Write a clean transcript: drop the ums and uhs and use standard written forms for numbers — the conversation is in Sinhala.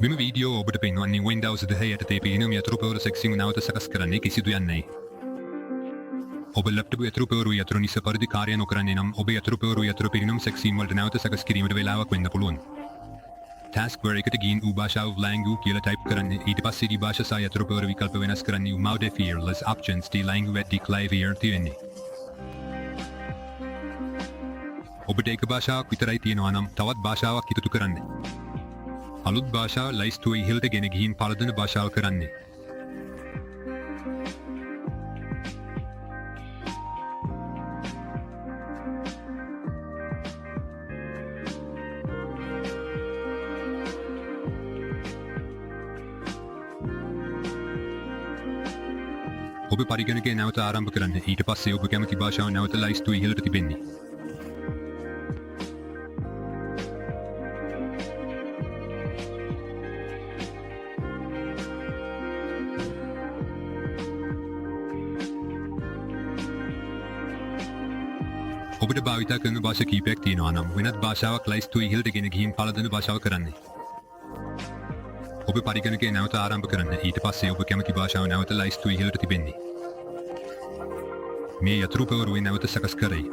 මෙම වීඩියෝ ඔබට පෙන්වන්නේ Windows 10 යටතේ පිළිනම යතුරු පෙවර සෙක්සිං නැවත සකස් කරන්නේ කිසිදු යන්නේ. ඔබ ලැප්ටොප් යතුරු පෙවරු යතුරු නිස පරිදි කාර්ය නොකරන්නේ නම් ඔබ යතුරු පෙවරු යතුරු පිළිනම සෙක්සිං වලට නැවත සකස් කිරීමට වේලාවක් වෙන්න පුළුවන්. ටාස්ක් බාර් එකට ගිහින් ඌ භාෂාව ලැංගු කියලා ටයිප් කරන්න. ඊට පස්සේ දී භාෂා සහ යතුරු පෙවර විකල්ප වෙනස් කරන්න ඌ mode fearless options දී language declare තියෙන්නේ. ඔබට එක භාෂාවක් විතරයි තියෙනවා නම් තවත් භාෂාවක් එකතු කරන්න. අලුත් භාෂාව ලයිස්තුව ඉහළට ගෙන ගිහින් පළදන භාෂාව කරන්නේ. ඔබ පරිගණකය නැවත ආරම්භ කරන්න. ඊට පස්සේ ඔබ කැමති භාෂාව නැවත ලයිස්තුව ඉහළට තිබෙන්නේ. ඔබට භාවිතා කරන භාෂා කීපයක් තියෙනවා නම් වෙනත් භාෂාවක් ලයිස්තුව ඉහළට ගෙන ගිහින් පළදන භාෂාව කරන්න. ඔබ පරිගණකය නැවත ආරම්භ කරන්න. ඊට පස්සේ ඔබ කැමති භාෂාව නැවත ලයිස්තුව ඉහළට තිබෙන්නේ. මේ යතුරු පෙවරුවේ නැවත සකස් කරයි.